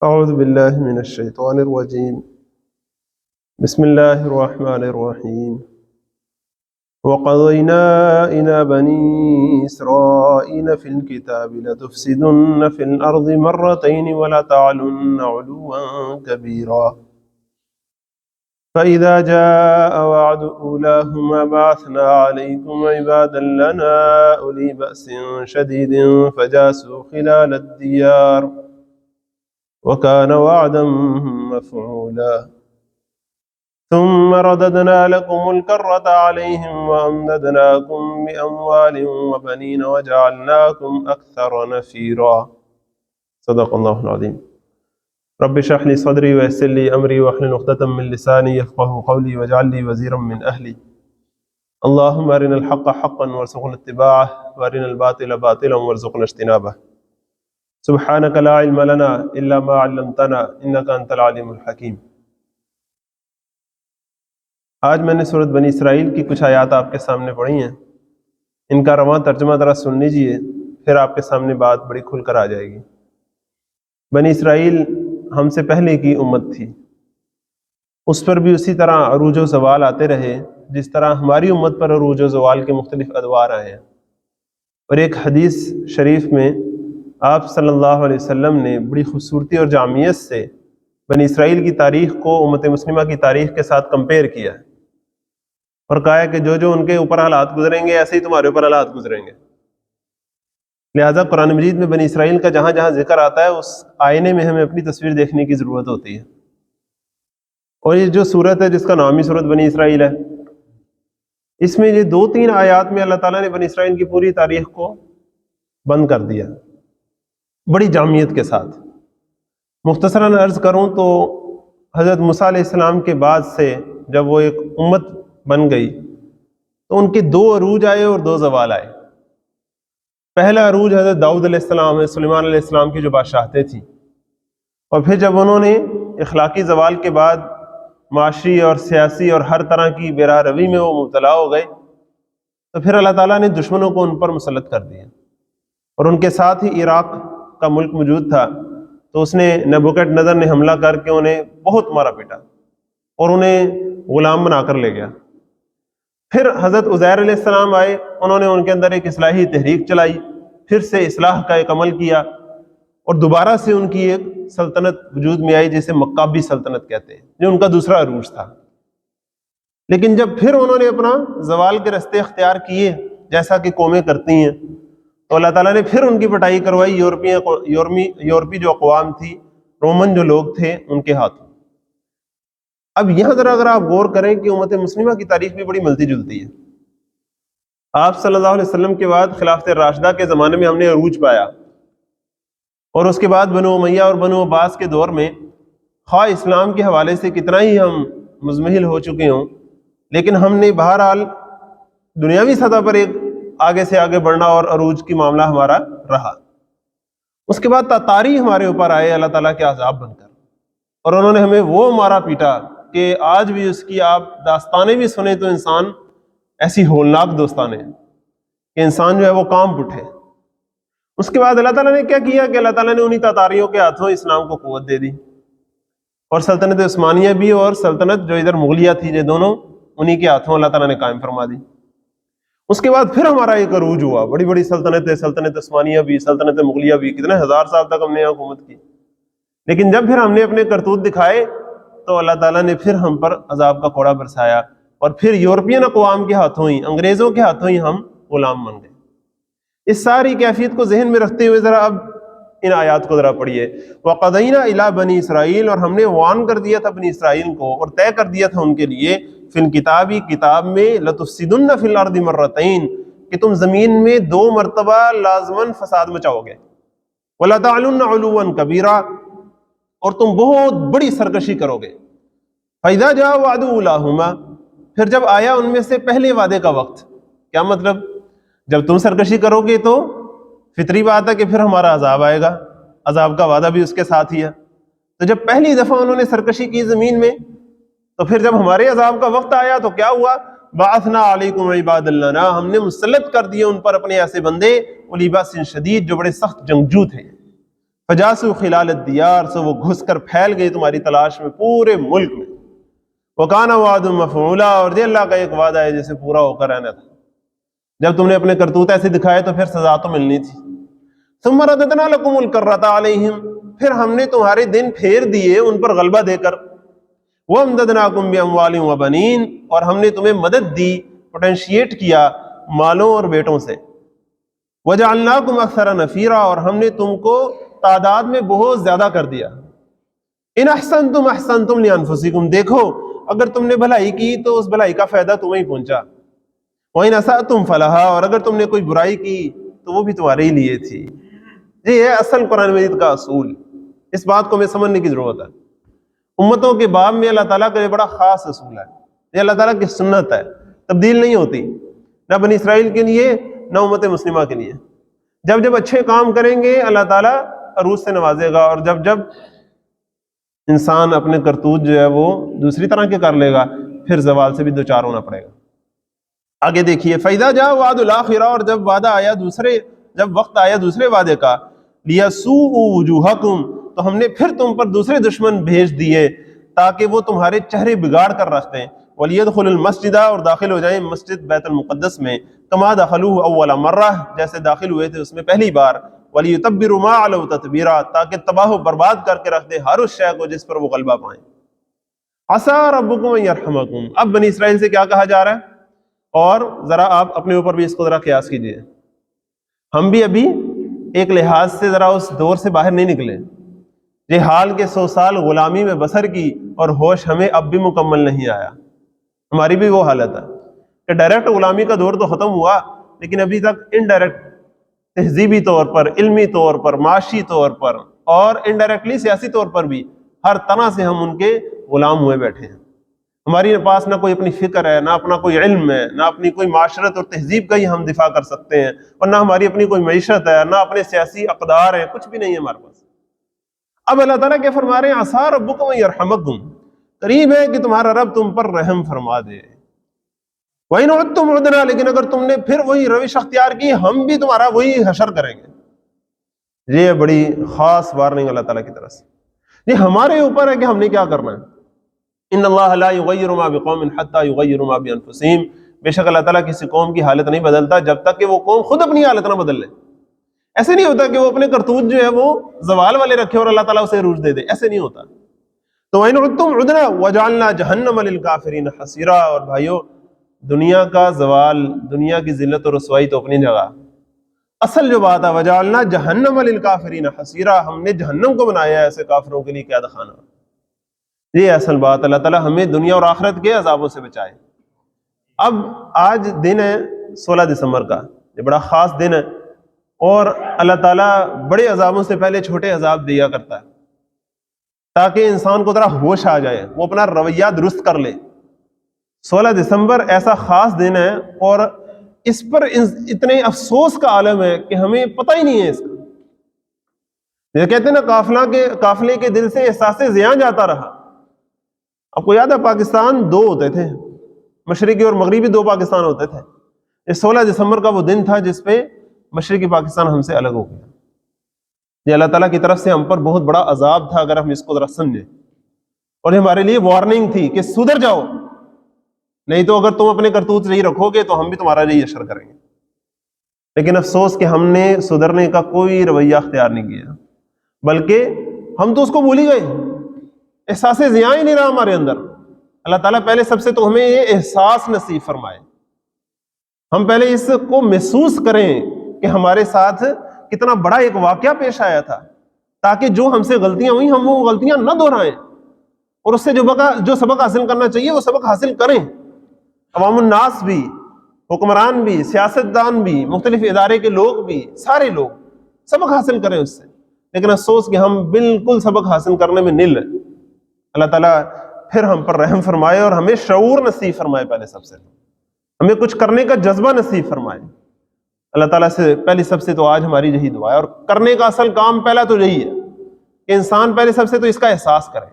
أعوذ بالله من الشيطان الرجيم. بسم الله الرحمن الرحيم. وقضينا إلى بني إسرائيل في الكتاب لتفسدن في الأرض مرتين ولتعلن علوا كبيرا فإذا جاء وعد أولاهما بعثنا عليكم عبادا لنا أولي بأس شديد فجاسوا خلال الديار وكان وعدا مفعولا ثم رددنا لكم الكرة عليهم وأمددناكم بأموال وبنين وجعلناكم أكثر نفيرا. صدق الله العظيم. رب اشرح لي صدري ويسر لي أمري واحلل عقدة من لساني يفقهوا قولي واجعل لي وزيرا من أهلي. اللهم أرنا الحق حقا وارزقنا اتباعه وأرنا الباطل باطلا وارزقنا اجتنابه. سبحانك لا علم لنا إلا ما علمتنا إنك أنت العليم الحكيم. آج میں نے سورۃ بنی اسرائیل کی کچھ آیات آپ کے سامنے پڑھی ہیں. ان کا رواں ترجمہ ذرا سن لیجئے، پھر آپ کے سامنے بات بڑی کھل کر آ جائے گی. بنی اسرائیل ہم سے پہلے کی امت تھی، اس پر بھی اسی طرح عروج و زوال آتے رہے جس طرح ہماری امت پر عروج و زوال کے مختلف ادوار آئے ہیں. اور ایک حدیث شریف میں آپ صلی اللہ علیہ وسلم نے بڑی خوبصورتی اور جامعیت سے بنی اسرائیل کی تاریخ کو امت مسلمہ کی تاریخ کے ساتھ کمپیئر کیا ہے اور کہا ہے کہ جو ان کے اوپر حالات گزریں گے ایسے ہی تمہارے اوپر حالات گزریں گے. لہٰذا قرآن مجید میں بنی اسرائیل کا جہاں جہاں ذکر آتا ہے اس آئینے میں ہمیں اپنی تصویر دیکھنے کی ضرورت ہوتی ہے. اور یہ جو صورت ہے جس کا نام ہی صورت بنی اسرائیل ہے، اس میں یہ 2-3 آیات میں اللہ تعالیٰ نے بنی اسرائیل کی پوری تاریخ کو بند کر دیا بڑی جامعیت کے ساتھ. مختصراً عرض کروں تو حضرت موسیٰ علیہ السلام کے بعد سے جب وہ ایک امت بن گئی تو ان کے 2 عروج آئے اور 2 زوال آئے. پہلا عروج حضرت داؤد علیہ السلام، سلیمان علیہ السلام کی جو بادشاہتیں تھیں، اور پھر جب انہوں نے اخلاقی زوال کے بعد معاشی اور سیاسی اور ہر طرح کی بے راہ روی میں وہ مبتلا ہو گئے تو پھر اللہ تعالیٰ نے دشمنوں کو ان پر مسلط کر دیا. اور ان کے ساتھ ہی عراق کا ملک موجود تھا، تو اس نے نبوکڈ نظر نے حملہ کر کے انہیں بہت مارا پیٹا اور انہیں غلام بنا کر لے گیا. پھر حضرت عزیر علیہ السلام آئے، انہوں نے ان کے اندر ایک اصلاحی تحریک چلائی، پھر سے اصلاح کا ایک عمل کیا اور دوبارہ سے ان کی ایک سلطنت وجود میں آئی جسے مکابی سلطنت کہتے ہیں، جو ان کا دوسرا عروج تھا. لیکن جب پھر انہوں نے اپنا زوال کے رستے اختیار کیے جیسا کہ قومیں کرتی ہیں تو اللہ تعالیٰ نے پھر ان کی پٹائی کروائی یورپی جو اقوام تھی، رومن جو لوگ تھے ان کے ہاتھوں. اب یہاں ذرا اگر آپ غور کریں کہ امت مسلمہ کی تاریخ بھی بڑی ملتی جلتی ہے. آپ صلی اللہ علیہ وسلم کے بعد خلافت راشدہ کے زمانے میں ہم نے عروج پایا، اور اس کے بعد بنو امیہ اور بنو عباس کے دور میں خواہ اسلام کے حوالے سے کتنا ہی ہم مزمحل ہو چکے ہوں، لیکن ہم نے بہرحال دنیاوی سطح پر ایک آگے سے آگے بڑھنا اور عروج کی معاملہ ہمارا رہا. اس کے بعد تاتاری ہمارے اوپر آئے اللہ تعالیٰ کے عذاب بن کر، اور انہوں نے ہمیں وہ مارا پیٹا کہ آج بھی اس کی آپ داستانیں بھی سنیں تو انسان ایسی ہولناک داستانیں کہ انسان جو ہے وہ کانپ اٹھے. اس کے بعد اللہ تعالیٰ نے کیا کیا کہ اللہ تعالیٰ نے انہی تاتاریوں کے ہاتھوں اسلام کو قوت دے دی، اور سلطنت عثمانیہ بھی اور سلطنت جو ادھر مغلیہ تھی، یہ دونوں انہی کے ہاتھوں اللہ تعالیٰ نے قائم فرما دی. اس کے بعد پھر ہمارا ایک عروج ہوا، بڑی بڑی سلطنتیں، سلطنت عثمانیہ بھی، سلطنت مغلیہ بھی، کتنے 1000 سال تک ہم نے حکومت کی. لیکن جب پھر ہم نے اپنے کرتوت دکھائے تو اللہ تعالیٰ نے پھر ہم پر عذاب کا کوڑا برسایا، اور پھر یورپین اقوام کے ہاتھوں ہی، انگریزوں کے ہاتھوں ہی ہم غلام بن گئے. اس ساری کیفیت کو ذہن میں رکھتے ہوئے ذرا اب ان آیات کو ذرا پڑھیے. وَقَضَيْنَا إِلَىٰ بَنِي اسرائیل، اور ہم نے وان کر دیا تھا بنی اسرائیل کو اور طے کر دیا تھا ان کے لیے، فی الکتابی کتاب میں، لَتُفْسِدُنَّ فِي الْأَرْضِ مَرَّتَيْن، کہ تم زمین میں 2 مرتبہ لازماً فساد مچاؤ گے، وَلَتَعْلُنَّ عُلُوًّا كَبِيرًا، اور تم بہت بڑی سرکشی کرو گے. فَإِذَا جَاءَ وَعْدُ أُولَاهُمَا، پھر جب آیا ان میں سے پہلے وعدے کا وقت. کیا مطلب؟ جب تم سرکشی کرو گے تو فطری بات ہے کہ پھر ہمارا عذاب آئے گا، عذاب کا وعدہ بھی اس کے ساتھ ہی ہے. تو جب پہلی دفعہ انہوں نے سرکشی کی زمین میں، تو پھر جب ہمارے عذاب کا وقت آیا تو کیا ہوا؟ بعثنا علیکم عباد لنا، ہم نے مسلط کر دیے ان پر اپنے ایسے بندے، اولی باس شدید، جو بڑے سخت جنگجو تھے. فجاسوا خلال الدیار، سو وہ گھس کر پھیل گئی تمہاری تلاش میں پورے ملک میں. وکان وعد مفعولا، اور یہ اللہ کا ایک وعدہ ہے جسے پورا ہو کر رہنا تھا. جب تم نے اپنے کرتوت ایسے دکھائے تو پھر سزا تو ملنی تھی. ثم رددنا لکم الکرۃ علیہم، پھر ہم نے تمہارے دن پھیر دیے ان پر غلبہ دے کر. وامددناکم باموال وبنین، اور ہم نے تمہیں مدد دی، پوٹینشیٹ کیا مالوں اور بیٹوں سے. وجعلناکم اکثر نفیرا، اور ہم نے تم کو تعداد میں بہت زیادہ کر دیا. ان احسنتم احسنتم لانفسکم، دیکھو اگر تم نے بھلائی کی تو اس بھلائی کا فائدہ تمہیں پہنچا. وَإِنْ أَسَأْتُمْ فَلَهَا، اور اگر تم نے کوئی برائی کی تو وہ بھی تمہارے ہی لیے تھی. یہ ہے اصل قرآن مجید کا اصول. اس بات کو ہمیں سمجھنے کی ضرورت ہے. امتوں کے باب میں اللہ تعالیٰ کا یہ بڑا خاص اصول ہے. یہ اللہ تعالیٰ کی سنت ہے، تبدیل نہیں ہوتی، نہ بنی اسرائیل کے لیے نہ امت مسلمہ کے لیے. جب جب اچھے کام کریں گے اللہ تعالیٰ عروج سے نوازے گا، اور جب جب انسان اپنے کرتوت جو ہے وہ دوسری طرح کے کر لے گا پھر زوال سے بھی دوچار ہونا پڑے گا. آگے دیکھیے، فَإِذَا جَاءَ وَعْدُ الْآخِرَةِ، اور جب وعدہ آیا جب وقت آیا دوسرے وعدے کا، لِيَسُوءُوا وُجُوهَكُمْ، تو ہم نے پھر تم پر دوسرے دشمن بھیج دیے تاکہ وہ تمہارے چہرے بگاڑ کر رکھ دیں. وَلِيَدْخُلُوا الْمَسْجِدَ، اور داخل ہو جائیں مسجد بیت المقدس میں، كَمَا دَخَلُوهُ أَوَّلَ مَرَّةٍ، جیسے داخل ہوئے تھے اس میں پہلی بار. وَلِيُتَبِّرُوا مَا عَلَوْا تَتْبِيرًا، تاکہ تباہ و برباد کر کے رکھ دے ہر اس شے کو جس پر وہ غلبہ پائیں. عَسَىٰ رَبُّكُمْ أَن يَرْحَمَكُمْ، اب بنی اسرائیل سے کیا کہا جا رہا ہے، اور ذرا آپ اپنے اوپر بھی اس کو ذرا قیاس کیجئے. ہم بھی ابھی ایک لحاظ سے ذرا اس دور سے باہر نہیں نکلے. یہ حال کے 100 سال غلامی میں بسر کی اور ہوش ہمیں اب بھی مکمل نہیں آیا. ہماری بھی وہ حالت ہے کہ ڈائریکٹ غلامی کا دور تو ختم ہوا، لیکن ابھی تک انڈائریکٹ تہذیبی طور پر، علمی طور پر، معاشی طور پر، اور انڈائریکٹلی سیاسی طور پر بھی ہر طرح سے ہم ان کے غلام ہوئے بیٹھے ہیں. ہماری پاس نہ کوئی اپنی فکر ہے، نہ اپنا کوئی علم ہے، نہ اپنی کوئی معاشرت اور تہذیب کا ہی ہم دفاع کر سکتے ہیں، اور نہ ہماری اپنی کوئی معیشت ہے، نہ اپنے سیاسی اقدار ہیں، کچھ بھی نہیں ہے ہمارے پاس. اب اللہ تعالیٰ کیا فرما رہے ہیں، عَسَىٰ رَبُّكُمْ أَن يَرْحَمَكُمْ، قریب ہے کہ تمہارا رب تم پر رحم فرما دے. وَإِنْ عُدْتُمْ عُدْنَا، لیکن اگر تم نے پھر وہی روش اختیار کی ہم بھی تمہارا وہی حشر کریں گے. یہ بڑی خاص وارننگ اللہ تعالیٰ کی طرف سے. یہ ہمارے اوپر ہے کہ ہم نے کیا کرنا ہے. ان اللہ لا یغیر ما بقوم حتی یغیروا ما بانفسہم، بے شک اللہ تعالیٰ کسی قوم کی حالت نہیں بدلتا جب تک کہ وہ قوم خود اپنی حالت نہ بدل لے. ایسے نہیں ہوتا کہ وہ اپنے کرتوت جو ہے وہ زوال والے رکھے اور اللہ تعالیٰ اسے عروج دے دے، ایسے نہیں ہوتا. تو وَإِنْ عُدْتُمْ عُدْنَا وَجَعَلْنَا جَهَنَّمَ لِلْكَافِرِينَ حَصِيرًا، اور بھائیو دنیا کا زوال، دنیا کی ذلت اور رسوائی تو اپنی جگہ، اصل جو بات ہے وَجَعَلْنَا جَهَنَّمَ لِلْكَافِرِينَ حَصِيرًا، ہم نے جہنم کو بنایا ہے ایسے کافروں کے لیے قید خانہ. یہ اصل بات، اللہ تعالیٰ ہمیں دنیا اور آخرت کے عذابوں سے بچائے. اب آج دن ہے 16 دسمبر کا، یہ بڑا خاص دن ہے، اور اللہ تعالیٰ بڑے عذابوں سے پہلے چھوٹے عذاب دیا کرتا ہے تاکہ انسان کو ذرا ہوش آ جائے، وہ اپنا رویہ درست کر لے. 16 دسمبر ایسا خاص دن ہے اور اس پر اتنے افسوس کا عالم ہے کہ ہمیں پتہ ہی نہیں ہے اس کا. یہ کہتے ہیں نا قافلے کے دل سے احساس زیاں جاتا رہا. آپ کو یاد ہے پاکستان 2 ہوتے تھے، مشرقی اور مغربی 2 پاکستان ہوتے تھے. یہ 16 دسمبر کا وہ دن تھا جس پہ مشرقی پاکستان ہم سے الگ ہو گیا. یہ اللہ تعالیٰ کی طرف سے ہم پر بہت بڑا عذاب تھا اگر ہم اس کو ذرا سمجھیں، اور یہ ہمارے لیے وارننگ تھی کہ سدھر جاؤ، نہیں تو اگر تم اپنے کرتوت صحیح رکھو گے تو ہم بھی تمہارا یہی اشر کریں گے. لیکن افسوس کہ ہم نے سدھرنے کا کوئی رویہ اختیار نہیں کیا، بلکہ ہم تو اس کو بھول ہی گئے. احساس زیاں ہی نہیں رہا ہمارے اندر. اللہ تعالیٰ پہلے سب سے تو ہمیں یہ احساس نصیب فرمائے، ہم پہلے اس کو محسوس کریں کہ ہمارے ساتھ کتنا بڑا ایک واقعہ پیش آیا تھا، تاکہ جو ہم سے غلطیاں ہوئی ہم وہ غلطیاں نہ دہرائیں، اور اس سے جو سبق حاصل کرنا چاہیے وہ سبق حاصل کریں. عوام الناس بھی، حکمران بھی، سیاستدان بھی، مختلف ادارے کے لوگ بھی، سارے لوگ سبق حاصل کریں اس سے. لیکن افسوس کہ ہم بالکل سبق حاصل کرنے میں نل ہیں. اللہ تعالیٰ پھر ہم پر رحم فرمائے اور ہمیں شعور نصیب فرمائے. پہلے سب سے ہمیں کچھ کرنے کا جذبہ نصیب فرمائے. اللہ تعالیٰ سے پہلی سب سے تو آج ہماری یہی دعا ہے، اور کرنے کا اصل کام پہلا تو یہی ہے کہ انسان پہلے سب سے تو اس کا احساس کرے.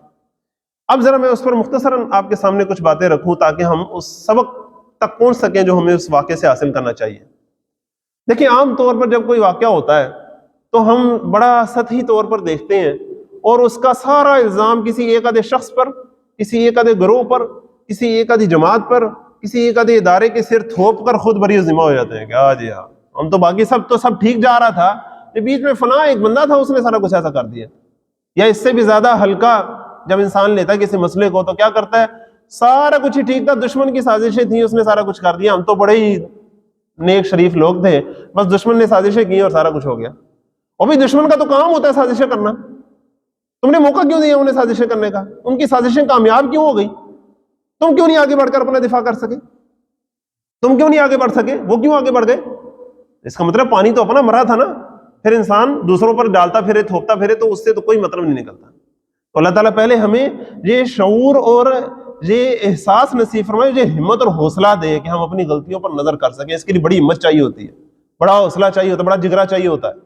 اب ذرا میں اس پر مختصراً آپ کے سامنے کچھ باتیں رکھوں تاکہ ہم اس سبق تک پہنچ سکیں جو ہمیں اس واقعے سے حاصل کرنا چاہیے. دیکھیں عام طور پر جب کوئی واقعہ ہوتا ہے تو ہم بڑا سطحی طور پر دیکھتے ہیں اور اس کا سارا الزام کسی ایک آدھے شخص پر، کسی ایک آدھے گروہ پر، کسی ایک آدھی جماعت پر، کسی ایک آدھے ادارے کے سر تھوپ کر خود بری ذمہ ہو جاتے ہیں کہ ہاں جی ہاں ہم تو باقی سب ٹھیک جا رہا تھا، بیچ میں فلاں ایک بندہ تھا اس نے سارا کچھ ایسا کر دیا. یا اس سے بھی زیادہ ہلکا جب انسان لیتا ہے کسی مسئلے کو تو کیا کرتا ہے، سارا کچھ ہی ٹھیک تھا، دشمن کی سازشیں تھیں، اس نے سارا کچھ کر دیا، ہم تو بڑے ہی نیک شریف لوگ تھے، بس دشمن نے سازشیں کی اور سارا کچھ ہو گیا. اور بھی دشمن کا تو کام ہوتا ہے سازشیں کرنا، تم نے موقع کیوں دیا انہیں سازشیں کرنے کا؟ ان کی سازشیں کامیاب کیوں ہو گئی؟ تم کیوں نہیں آگے بڑھ کر اپنا دفاع کر سکے؟ تم کیوں نہیں آگے بڑھ سکے؟ وہ کیوں آگے بڑھ گئے؟ اس کا مطلب پانی تو اپنا مرا تھا نا. پھر انسان دوسروں پر ڈالتا پھرے، تھوپتا پھرے تو اس سے تو کوئی مطلب نہیں نکلتا. تو اللہ تعالیٰ پہلے ہمیں یہ شعور اور یہ احساس نصیب فرمائے، یہ ہمت اور حوصلہ دے کہ ہم اپنی غلطیوں پر نظر کر سکیں. اس کے لیے بڑی ہمت چاہیے ہوتی ہے، بڑا حوصلہ چاہیے ہوتا ہے، بڑا جگرا چاہیے ہوتا ہے.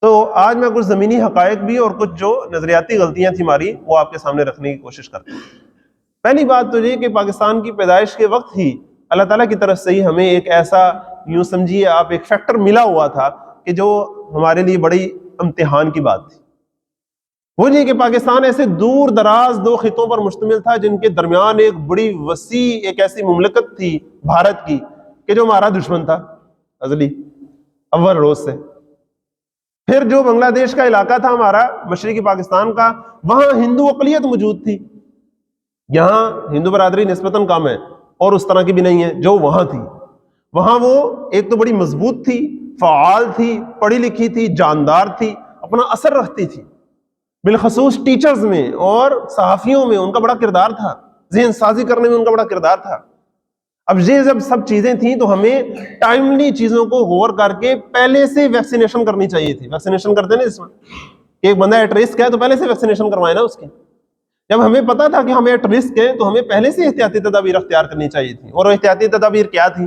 تو آج میں کچھ زمینی حقائق بھی اور کچھ جو نظریاتی غلطیاں تھیں ہماری وہ آپ کے سامنے رکھنے کی کوشش کرتا ہوں. پہلی بات تو یہ کہ پاکستان کی پیدائش کے وقت ہی اللہ تعالیٰ کی طرف سے ہی ہمیں ایک ایسا، یوں سمجھیے آپ، ایک فیکٹر ملا ہوا تھا کہ جو ہمارے لیے بڑی امتحان کی بات تھی. وہ یہ کہ پاکستان ایسے دور دراز دو خطوں پر مشتمل تھا جن کے درمیان ایک بڑی وسیع ایک ایسی مملکت تھی بھارت کی کہ جو ہمارا دشمن تھا ازلی اول روز سے. پھر جو بنگلہ دیش کا علاقہ تھا ہمارا مشرقی پاکستان کا، وہاں ہندو اقلیت موجود تھی. یہاں ہندو برادری نسبتاً کم ہے اور اس طرح کی بھی نہیں ہے جو وہاں تھی. وہاں وہ ایک تو بڑی مضبوط تھی، فعال تھی، پڑھی لکھی تھی، جاندار تھی، اپنا اثر رکھتی تھی. بالخصوص ٹیچرز میں اور صحافیوں میں ان کا بڑا کردار تھا، ذہن سازی کرنے میں ان کا بڑا کردار تھا. اب یہ جب سب چیزیں تھیں تو ہمیں ٹائملی چیزوں کو غور کر کے پہلے سے ویکسینیشن کرنی چاہیے تھی. ویکسینیشن کرتے نا اس میں، ایک بندہ ایٹ رسک ہے تو پہلے سے ویکسینیشن کروائے نا اس کی. جب ہمیں پتا تھا کہ ہم ایٹ رسک ہیں تو ہمیں پہلے سے احتیاطی تدابیر اختیار کرنی چاہیے تھی. اور احتیاطی تدابیر کیا تھی؟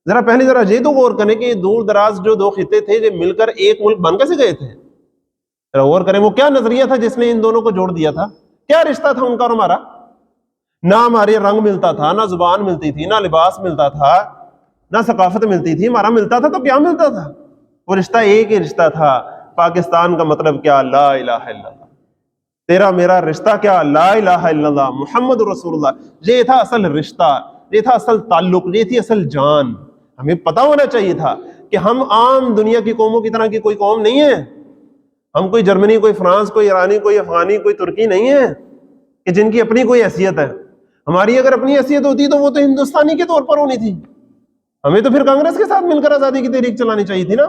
ذرا یہ تو غور کریں کہ دور دراز جو دو خطے تھے جو مل کر ایک ملک بن کیسے گئے تھے. ذرا غور کریں وہ کیا نظریہ تھا جس نے ان دونوں کو جوڑ دیا تھا؟ کیا رشتہ تھا ان کا اور ہمارا؟ نہ ہمارے رنگ ملتا تھا، نہ زبان ملتی تھی، نہ لباس ملتا تھا، نہ ثقافت ملتی تھی. ہمارا ملتا تھا تو کیا ملتا تھا؟ وہ رشتہ ایک ہی رشتہ تھا. پاکستان کا مطلب کیا؟ لا الہ الا اللہ. تیرا میرا رشتہ کیا؟ لا الہ الا اللہ محمد رسول اللہ. یہ تھا اصل رشتہ، یہ تھا اصل تعلق، یہ تھی اصل جان. ہمیں پتا ہونا چاہیے تھا کہ ہم عام دنیا کی قوموں کی طرح کی کوئی قوم نہیں ہے. ہم کوئی جرمنی، کوئی فرانس، کوئی ایرانی، کوئی افغانی، کوئی ترکی نہیں ہے کہ جن کی اپنی کوئی حیثیت ہے. ہماری اگر اپنی حیثیت ہوتی تو وہ تو ہندوستانی کے طور پر ہونی تھی. ہمیں تو پھر کانگریس کے ساتھ مل کر آزادی کی تحریک چلانی چاہیے تھی نا.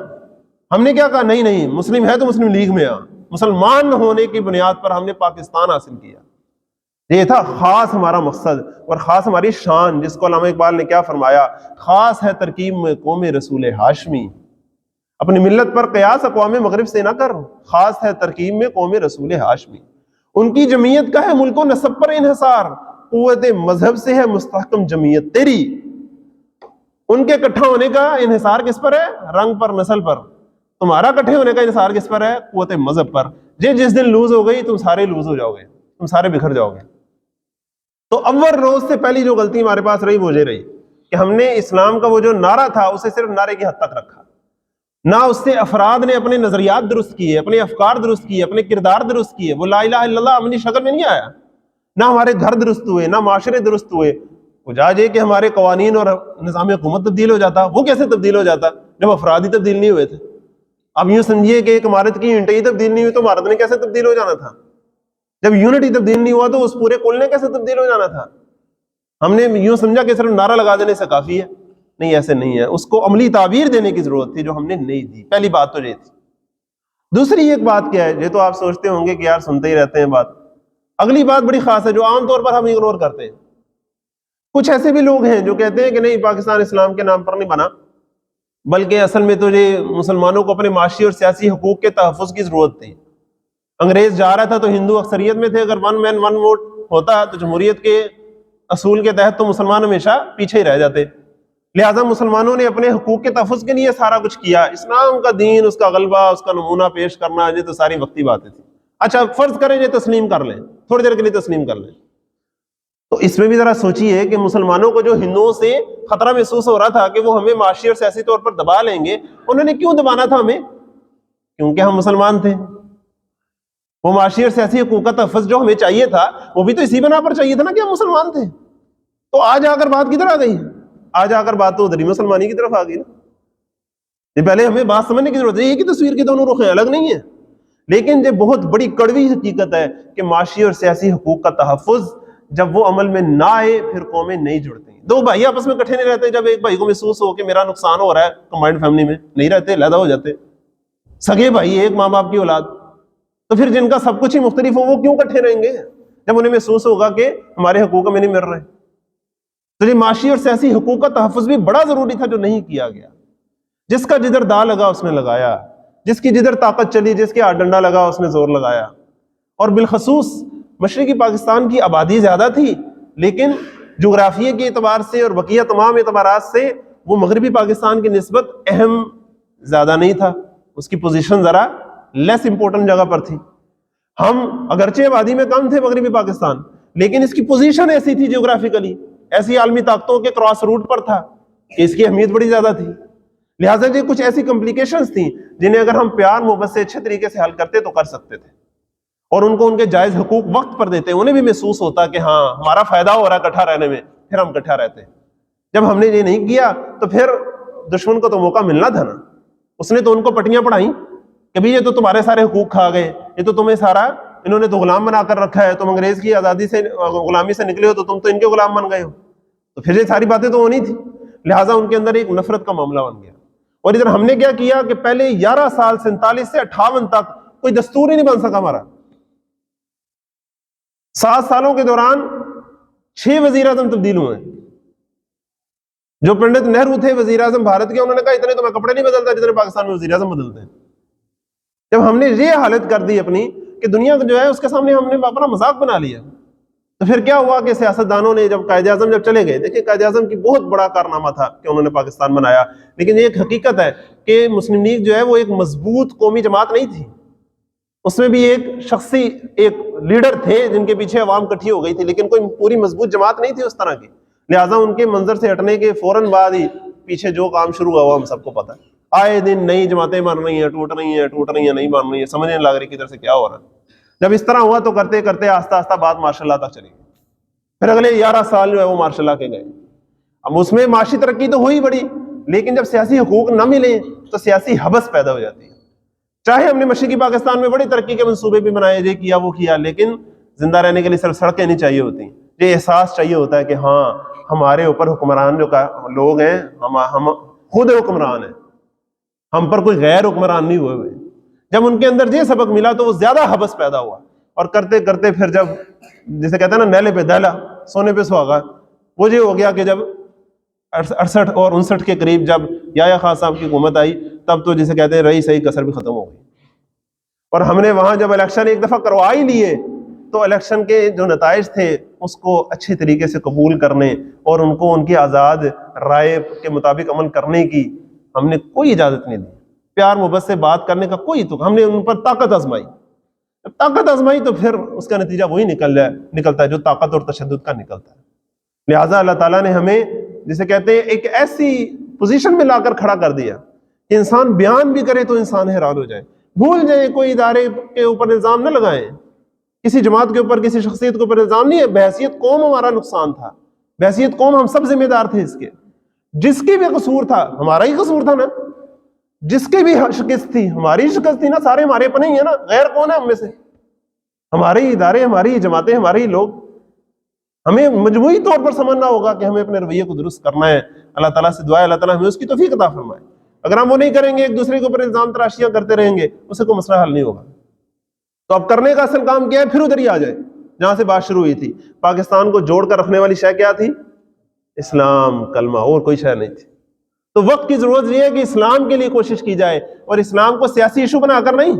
ہم نے کیا کہا؟ نہیں مسلم ہے تو مسلم لیگ میں آ. مسلمان ہونے کی بنیاد پر ہم نے پاکستان حاصل کیا. یہ تھا خاص ہمارا مقصد اور خاص ہماری شان، جس کو علامہ اقبال نے کیا فرمایا، خاص ہے ترکیب میں قوم رسول ہاشمی. اپنی ملت پر قیاس اقوام مغرب سے نہ کر، خاص ہے ترکیب میں قوم رسول ہاشمی. ان کی جمعیت کا ہے ملک و نسب پر انحصار، قوت مذہب سے ہے مستحکم جمعیت تیری. ان کے اکٹھا ہونے کا انحصار کس پر ہے؟ رنگ پر، نسل پر. تمہارا اکٹھے ہونے کا انحصار کس پر ہے؟ قوت مذہب پر. یہ جس دن لوز ہو گئی تم سارے لوز ہو جاؤ گے، تم سارے بکھر جاؤ گے. تو اول روز سے پہلی جو غلطی ہمارے پاس رہی وہ یہ رہی کہ ہم نے اسلام کا وہ جو نعرہ تھا اسے صرف نعرے کی حد تک رکھا. نہ اس سے افراد نے اپنے نظریات درست کیے، اپنے افکار درست کیے، اپنے کردار درست کیے. وہ لا الہ الا اللہ عملی شکل میں نہیں آیا. نہ ہمارے گھر درست ہوئے، نہ معاشرے درست ہوئے. وجہ یہ کہ ہمارے قوانین اور نظام حکومت تبدیل ہو جاتا. وہ کیسے تبدیل ہو جاتا جب افراد ہی تبدیل نہیں ہوئے تھے؟ اب یوں سمجھیے کہ ایک عمارت کی اینٹیں ہی تبدیل نہیں ہوئی تو عمارت نے کیسے تبدیل ہو جانا تھا؟ جب یونٹی تبدیل نہیں ہوا تو اس پورے کل نے کیسے تبدیل ہو جانا تھا؟ ہم نے یوں سمجھا کہ صرف نعرہ لگا دینے سے کافی ہے. نہیں، ایسے نہیں ہے. اس کو عملی تعبیر دینے کی ضرورت تھی جو ہم نے نہیں دی. پہلی بات تو یہ تھی. دوسری ایک بات کیا ہے، یہ تو آپ سوچتے ہوں گے کہ یار سنتے ہی رہتے ہیں بات. اگلی بات بڑی خاص ہے جو عام طور پر ہم اگنور کرتے ہیں. کچھ ایسے بھی لوگ ہیں جو کہتے ہیں کہ نہیں، پاکستان اسلام کے نام پر نہیں بنا، بلکہ اصل میں تو یہ مسلمانوں کو اپنے معاشی اور سیاسی حقوق کے تحفظ کی ضرورت تھی. انگریز جا رہا تھا تو ہندو اکثریت میں تھے. اگر ون مین ون ووٹ ہوتا تو جمہوریت کے اصول کے تحت تو مسلمان ہمیشہ پیچھے ہی رہ جاتے. لہٰذا مسلمانوں نے اپنے حقوق کے تحفظ کے لیے سارا کچھ کیا. اسلام کا دین، اس کا غلبہ، اس کا نمونہ پیش کرنا، یہ تو ساری وقتی باتیں تھیں. اچھا فرض کریں یہ تسلیم کر لیں، تھوڑی دیر کے لیے تسلیم کر لیں، تو اس میں بھی ذرا سوچیے کہ مسلمانوں کو جو ہندوؤں سے خطرہ محسوس ہو رہا تھا کہ وہ ہمیں معاشی اور سیاسی طور پر دبا لیں گے، انہوں نے کیوں دبانا تھا ہمیں؟ کیونکہ ہم مسلمان تھے. وہ معاشی اور سیاسی حقوق کا تحفظ جو ہمیں چاہیے تھا وہ بھی تو اسی بنا پر چاہیے تھا نا کہ ہم مسلمان تھے. تو آج آ کر بات کدھر آ گئی؟ آج آ کر بات تو ادھر ہی مسلمانی کی طرف آ گئی نا. یہ پہلے ہمیں بات سمجھنے کی ضرورت ہے. ایک ہی تصویر کے دونوں رخ ہیں، الگ نہیں ہیں. لیکن یہ بہت بڑی کڑوی حقیقت ہے کہ معاشی اور سیاسی حقوق کا تحفظ جب وہ عمل میں نہ آئے پھر قومیں نہیں جڑتی. دو بھائی آپس میں اکٹھے نہیں رہتے. جب ایک بھائی کو محسوس ہو کہ میرا نقصان ہو رہا ہے کمبائنڈ فیملی میں، نہیں رہتے، علیحدہ ہو جاتے. سگے بھائی، ایک ماں باپ کی اولاد، تو پھر جن کا سب کچھ ہی مختلف ہو وہ کیوں اکٹھے رہیں گے جب انہیں محسوس ہوگا کہ ہمارے حقوق ہمیں نہیں مل رہے. تو یہ معاشی اور سیاسی حقوق کا تحفظ بھی بڑا ضروری تھا جو نہیں کیا گیا. جس کا جدھر دا لگا اس نے لگایا، جس کی جدھر طاقت چلی، جس کے ہاتھ ڈنڈا لگا اس نے زور لگایا. اور بالخصوص مشرقی پاکستان کی آبادی زیادہ تھی، لیکن جغرافیے کے اعتبار سے اور بقیہ تمام اعتبارات سے وہ مغربی پاکستان کی نسبت اہم زیادہ نہیں تھا. اس کی پوزیشن ذرا لیس امپورٹنٹ جگہ پر تھی. ہم اگرچہ آبادی میں کم تھے مغربی پاکستان، لیکن اس کی پوزیشن ایسی تھی جغرافیکلی، ایسی عالمی طاقتوں کے کراس روٹ پر تھا کہ اس کی اہمیت بڑی زیادہ تھی. لہٰذا یہ کچھ ایسی کمپلیکیشنز تھیں جنہیں اگر ہم پیار محبت سے اچھے طریقے سے حل کرتے تو کر سکتے تھے، اور ان کو ان کے جائز حقوق وقت پر دیتے. انہیں بھی محسوس ہوتا کہ ہاں ہمارا فائدہ ہو رہا ہے اکٹھا رہنے میں، پھر ہم اکٹھا رہتے. جب ہم نے یہ نہیں کیا تو پھر دشمن کو تو موقع ملنا تھا نا. اس نے تو ان کو پٹیاں پڑھائیں کہ بھی یہ تو تمہارے سارے حقوق کھا گئے، یہ تو تمہیں سارا انہوں نے تو غلام بنا کر رکھا ہے، تم انگریز کی آزادی سے غلامی سے نکلے ہو تو تم تو ان کے غلام بن گئے ہو. تو پھر یہ ساری باتیں تو ہونی تھی. لہٰذا ان کے اندر ایک نفرت کا معاملہ بن گیا. اور ادھر ہم نے کیا کیا کہ پہلے 11 سال 47 سے 58 تک کوئی دستور ہی نہیں بن سکا ہمارا. 7 سالوں کے دوران 6 وزیر اعظم تبدیل ہوئے. جو پنڈت نہرو تھے وزیر اعظم بھارت کے، انہوں نے کہا اتنے تو میں کپڑے نہیں بدلتا جتنے پاکستان میں وزیر اعظم بدلتے ہیں. جب ہم نے یہ حالت کر دی اپنی کہ دنیا جو ہے اس کے سامنے ہم نے اپنا مذاق بنا لیا، تو پھر کیا ہوا کہ سیاستدانوں نے جب قائد اعظم جب چلے گئے، دیکھیں قائد اعظم کی بہت بڑا کارنامہ تھا کہ انہوں نے پاکستان بنایا، لیکن یہ ایک حقیقت ہے کہ مسلم لیگ جو ہے وہ ایک مضبوط قومی جماعت نہیں تھی. اس میں بھی ایک شخصی ایک لیڈر تھے جن کے پیچھے عوام کٹھی ہو گئی تھی، لیکن کوئی پوری مضبوط جماعت نہیں تھی اس طرح کی. لہٰذا ان کے منظر سے ہٹنے کے فوراً بعد ہی پیچھے جو کام شروع ہوا وہ ہم سب کو پتہ ہے. آئے دن نئی جماعتیں بن رہی ہیں، ٹوٹ رہی ہیں، نہیں بن رہی ہیں، سمجھ نہیں لگ رہی کدھر سے کیا ہو رہا ہے. جب اس طرح ہوا تو کرتے کرتے آہستہ آہستہ بات ماشاء اللہ تک چلی گئی. پھر اگلے 11 سال جو ہے وہ ماشاء اللہ کے گئے. اب اس میں معاشی ترقی تو ہوئی بڑی، لیکن جب سیاسی حقوق نہ ملیں تو سیاسی حبس پیدا ہو جاتی ہے. چاہے ہم نے مشرقی پاکستان میں بڑی ترقی کے منصوبے بھی بنائے، یہ کیا وہ کیا، لیکن زندہ رہنے کے لیے صرف سڑکیں نہیں چاہیے ہوتی. یہ احساس چاہیے ہوتا ہے کہ ہاں ہمارے اوپر حکمران جو لوگ ہیں، ہم خود حکمران ہیں، ہم پر کوئی غیر حکمران نہیں ہوئے. جب ان کے اندر یہ سبق ملا تو وہ زیادہ حبس پیدا ہوا، اور کرتے کرتے پھر جب جسے کہتے ہیں نا نیلے پہ دہلا سونے پہ سہاگا، وہ یہ ہو گیا کہ جب 68 اور 59 کے قریب جب یحییٰ خان صاحب کی حکومت آئی، تب تو جسے کہتے ہیں رہی صحیح کسر بھی ختم ہو گئی. اور ہم نے وہاں جب الیکشن ایک دفعہ کروا ہی لیے تو الیکشن کے جو نتائج تھے اس کو اچھے طریقے سے قبول کرنے اور ان کو ان کی آزاد رائے کے مطابق عمل کرنے کی ہم نے کوئی اجازت نہیں دی. پیار محبت سے بات کرنے کا کوئی، تو ہم نے ان پر طاقت آزمائی. جب طاقت آزمائی تو پھر اس کا نتیجہ وہی نکلتا ہے جو طاقت اور تشدد کا نکلتا ہے. لہٰذا اللہ تعالیٰ نے ہمیں جسے کہتے ہیں ایک ایسی پوزیشن میں لا کر کھڑا کر دیا کہ انسان بیان بھی کرے تو انسان حیران ہو جائے. بھول جائیں، کوئی ادارے کے اوپر الزام نہ لگائیں، کسی جماعت کے اوپر کسی شخصیت کے اوپر الزام نہیں ہے. بحیثیت قوم ہمارا نقصان تھا، بحیثیت قوم ہم سب ذمہ دار تھے اس کے. جس کی بھی قصور تھا ہمارا ہی قصور تھا نا، جس کی بھی شکست تھی ہماری شکست تھی نا. سارے ہمارے اپنے ہی ہیں نا، غیر کون ہے ہم میں سے؟ ہمارے ہی ادارے، ہماری ہی جماعتیں، ہمارے ہی لوگ. ہمیں مجموعی طور پر سمجھنا ہوگا کہ ہمیں اپنے رویے کو درست کرنا ہے. اللہ تعالیٰ سے دعا ہے اللہ تعالیٰ ہمیں اس کی توفیق عطا فرمائے. اگر ہم وہ نہیں کریں گے، ایک دوسرے کے اوپر الزام تراشیاں کرتے رہیں گے، اس سے کوئی مسئلہ حل نہیں ہوگا. تو اب کرنے کا اصل کام کیا ہے؟ پھر ادھر ہی آ جائے جہاں سے بات شروع ہوئی تھی. پاکستان کو جوڑ کر رکھنے والی شے کیا تھی؟ اسلام، کلمہ، اور کوئی شے نہیں تھی. تو وقت کی ضرورت یہ ہے کہ اسلام کے لیے کوشش کی جائے، اور اسلام کو سیاسی ایشو بنا کر نہیں.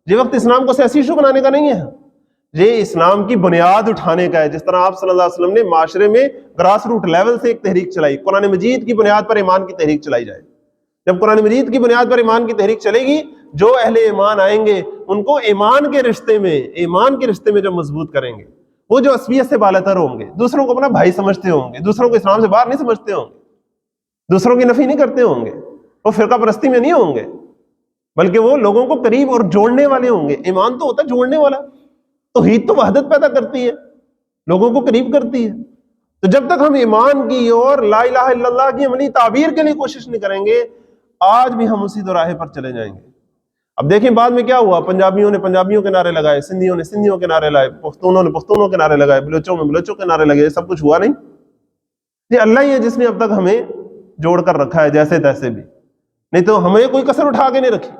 یہ وقت اسلام کو سیاسی ایشو بنانے کا نہیں ہے، یہ اسلام کی بنیاد اٹھانے کا ہے. جس طرح آپ صلی اللہ علیہ وسلم نے معاشرے میں گراس روٹ لیول سے ایک تحریک چلائی، قرآن مجید کی بنیاد پر ایمان کی تحریک چلائی جائے. جب قرآن مجید کی بنیاد پر ایمان کی تحریک چلے گی، جو اہل ایمان آئیں گے ان کو ایمان کے رشتے میں جو مضبوط کریں گے، وہ جو عصبیت سے بالاتر ہوں گے، دوسروں کو اپنا بھائی سمجھتے ہوں گے، دوسروں کو اسلام سے باہر نہیں سمجھتے ہوں گے، دوسروں کی نفی نہیں کرتے ہوں گے، وہ فرقہ پرستی میں نہیں ہوں گے. بلکہ وہ لوگوں کو قریب اور جوڑنے والے ہوں گے. ایمان تو ہوتا ہے جوڑنے والا, توحید تو وحدت پیدا کرتی ہے, لوگوں کو قریب کرتی ہے. تو جب تک ہم ایمان کی اور لا الہ الا اللہ کی عملی تعبیر کے لیے کوشش نہیں کریں گے, آج بھی ہم اسی دوراہے پر چلے جائیں گے. اب دیکھیں بعد میں کیا ہوا, پنجابیوں نے پنجابیوں کے نعرے لگائے, سندھیوں نے سندھیوں کے نعرے لگائے, پختونوں نے پختونوں کے نعرے لگائے, بلوچوں میں بلوچوں کے نعرے لگے. سب کچھ ہوا نہیں. یہ اللہ ہی ہے جس نے اب تک ہمیں جوڑ کر رکھا ہے جیسے تیسے بھی, نہیں تو ہمیں کوئی کسر اٹھا کے نہیں رکھی.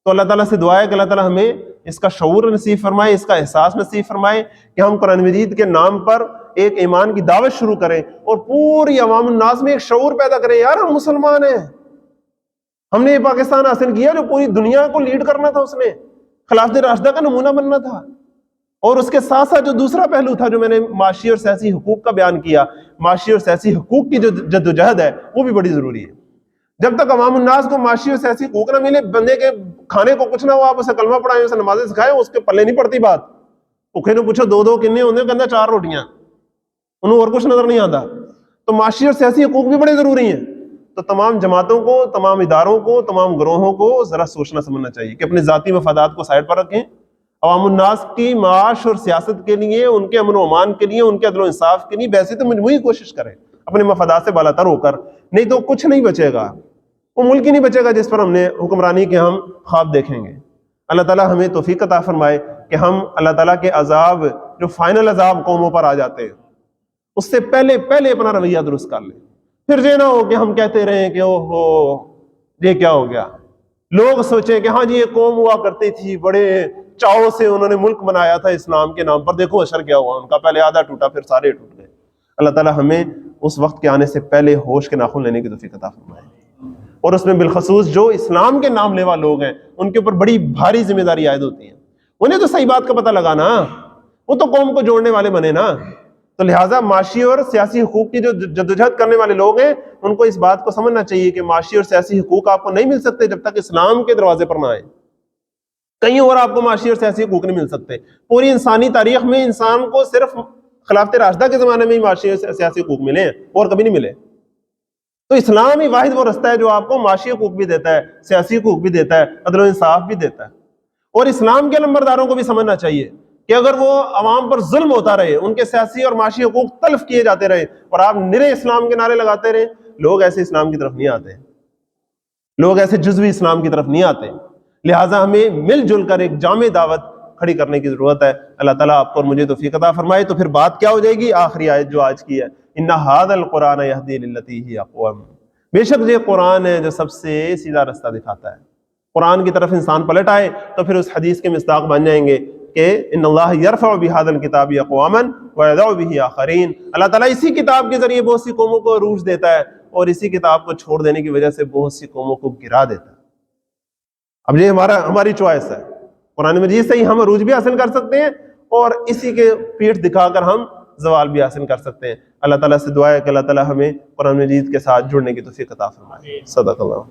تو اللہ تعالیٰ سے دعا ہے کہ اللہ تعالیٰ ہمیں اس کا شعور نصیب فرمائے, اس کا احساس نصیب فرمائے کہ ہم قرآن مجید کے نام پر ایک ایمان کی دعوت شروع کریں اور پوری عوام الناس میں ایک شعور پیدا کریں, یار ہم مسلمان ہیں, ہم نے یہ پاکستان حاصل کیا جو پوری دنیا کو لیڈ کرنا تھا, اس نے خلافت راشدہ کا نمونہ بننا تھا. اور اس کے ساتھ ساتھ جو دوسرا پہلو تھا جو میں نے معاشی اور سیاسی حقوق کا بیان کیا, معاشی اور سیاسی حقوق کی جو جدوجہد ہے وہ بھی بڑی ضروری ہے. جب تک عوام الناس کو معاشی اور سیاسی حقوق نہ ملے, بندے کے کھانے کو کچھ نہ ہو, آپ اسے کلمہ پڑھائیں, اسے نمازیں سکھائیں, اس کے پلے نہیں پڑتی بات. بھوکے نے پوچھو دو دو کنے ہونے, کہنا 4 روٹیاں, انہوں اور کچھ نظر نہیں آتا. تو معاشی اور سیاسی حقوق بھی بڑے ضروری ہیں. تو تمام جماعتوں کو, تمام اداروں کو, تمام گروہوں کو ذرا سوچنا سمجھنا چاہیے کہ اپنے ذاتی مفادات کو سائڈ پر رکھیں, عوام الناس کی معاش اور سیاست کے لیے, ان کے امن و امان کے لیے, ان کے عدل و انصاف کے لیے ویسے تو مجموعی کوشش کریں اپنے مفادات سے بالا تر ہو کر, نہیں تو کچھ نہیں بچے گا. وہ ملک ہی نہیں بچے گا جس پر ہم نے حکمرانی کے ہم خواب دیکھیں گے. اللہ تعالیٰ ہمیں توفیق عطا فرمائے کہ ہم اللہ تعالیٰ کے عذاب, جو فائنل عذاب قوموں پر آ جاتے ہیں, اس سے پہلے اپنا رویہ درست کر لیں. پھر یہ نہ ہو کہ ہم کہتے رہیں کہ اوہو یہ کیا ہو گیا. لوگ سوچیں کہ ہاں جی یہ قوم ہوا کرتی تھی, بڑے چاؤ سے انہوں نے ملک بنایا تھا اسلام کے نام پر, دیکھو اثر کیا ہوا ان کا, پہلے آدھا ٹوٹا پھر سارے ٹوٹ گئے. اللہ تعالیٰ ہمیں اس وقت کے آنے سے پہلے ہوش کے ناخن لینے کی توفیق عطا فرمائے. اور اس میں بالخصوص جو اسلام کے نام لیوا لوگ ہیں ان کے اوپر بڑی بھاری ذمہ داری عائد ہوتی ہے. انہیں تو صحیح بات کا پتہ لگانا, وہ تو قوم کو جوڑنے والے بنے نا. تو لہٰذا معاشی اور سیاسی حقوق کی جو جدوجہد کرنے والے لوگ ہیں ان کو اس بات کو سمجھنا چاہیے کہ معاشی اور سیاسی حقوق آپ کو نہیں مل سکتے جب تک اسلام کے دروازے پر نہ آئے. کہیں اور آپ کو معاشی اور سیاسی حقوق نہیں مل سکتے. پوری انسانی تاریخ میں انسان کو صرف خلافت راشدہ کے زمانے میں ہی معاشی اور سیاسی حقوق ملے ہیں, اور کبھی نہیں ملے. تو اسلام ہی واحد وہ رستہ ہے جو آپ کو معاشی حقوق بھی دیتا ہے, سیاسی حقوق بھی دیتا ہے, عدل و انصاف بھی دیتا ہے. اور اسلام کے نمبرداروں کو بھی سمجھنا چاہیے کہ اگر وہ عوام پر ظلم ہوتا رہے, ان کے سیاسی اور معاشی حقوق تلف کیے جاتے رہے, اور آپ نرے اسلام کے نعرے لگاتے رہے, لوگ ایسے اسلام کی طرف نہیں آتے, لوگ ایسے جزوی اسلام کی طرف نہیں آتے. لہٰذا ہمیں مل جل کر ایک جامع دعوت کھڑی کرنے کی ضرورت ہے. اللہ تعالیٰ آپ کو اور مجھے توفیق عطا فرمائے. تو پھر بات کیا ہو جائے گی؟ آخری آیت جو آج کی ہے, ان ھذا القرآن یہدی للتی ہی اقوم, بے شک یہ قرآن ہے جو سب سے سیدھا رستہ دکھاتا ہے. قرآن کی طرف انسان پلٹ آئے تو پھر اس حدیث کے مصداق بن جائیں گے کہ ان اللہ یرفع بہذا الکتاب اقواما ویضع بہ آخرین. اللہ تعالیٰ اسی کتاب کے ذریعے بہت سی قوموں کو عروج دیتا ہے, اور اسی کتاب کو چھوڑ دینے کی وجہ سے بہت سی قوموں کو گرا دیتا ہے. اب یہ ہماری چوائس ہے. قرآن مجید سے ہی ہم عروج بھی حاصل کر سکتے ہیں, اور اسی کے پیٹھ دکھا کر ہم زوال بھی حاصل کر سکتے ہیں. اللہ تعالیٰ سے دعا ہے کہ اللہ تعالیٰ ہمیں قرآن مجید کے ساتھ جڑنے کی توفیق عطا فرمائے. صدق اللہ.